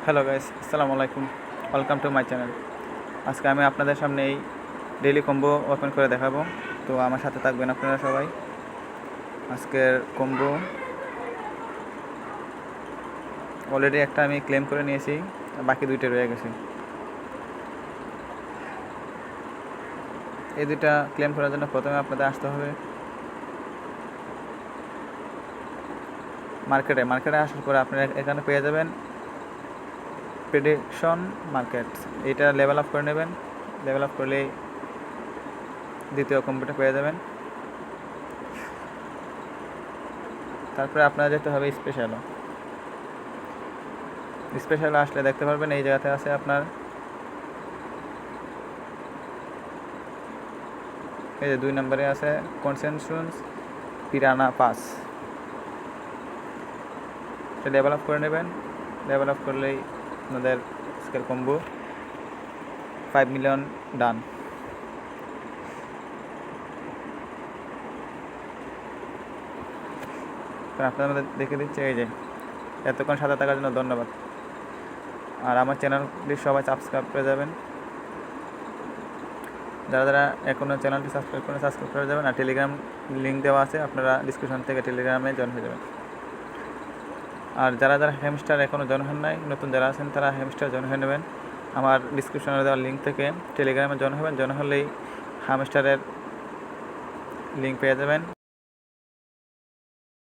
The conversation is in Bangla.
হ্যালো গাইস, আসসালামু আলাইকুম। Welcome to my channel. আজকে আমি আপনাদের সামনে এই ডেইলি কম্বো ওপেন করে দেখাবো। তো আমার সাথে থাকবেন আপনারা সবাই। আজকের কম্বো অলরেডি একটা আমি ক্লেম করে নিয়েছি, বাকি দুইটা রয়ে গেছে। এই দুইটা ক্লেম করার জন্য প্রথমে আপনাদের আসতে হবে মার্কেটে আসার পরে আপনারা এখানে পেয়ে যাবেন প্রেডিকশন মার্কেট। এটা লেভেল আপ করে নেবেন। লেভেল আপ করলেই দ্বিতীয় কম্বোটা পেয়ে যাবেন। তারপরে আপনারা যেতে হবে স্পেশাল আসলে দেখতে পারবেন এই জায়গাতে আছে আপনার এই যে 2 নম্বরে আছে কনসেনসুস পিরানা পাস। এটা লেভেল আপ করে নেবেন। লেভেল আপ করলেই আপনাদের স্কেল কম্বো 5 মিলিয়ন ডান। আপনাদের দেখে দিচ্ছে এই যে এতক্ষণ সাথে থাকার জন্য ধন্যবাদ। আর আমার চ্যানেলটি সবাই সাবস্ক্রাইব করে যাবেন। যারা এখনও চ্যানেলটি সাবস্ক্রাইব করে যাবেন। আর টেলিগ্রাম লিঙ্ক দেওয়া আছে, আপনারা ডিসক্রিপশন থেকে টেলিগ্রামে জয়েন হয়ে যাবেন। আর যারা হ্যামস্টার এখনও জয়েন হন নাই, নতুন যারা আছেন তারা হ্যামস্টার জয়েন হয়ে নেবেন। আমার ডিসক্রিপশনে দেওয়া লিঙ্ক থেকে টেলিগ্রামে জয়েন হবেন। জয়েন হলেই হ্যামস্টারের লিঙ্ক পেয়ে যাবেন।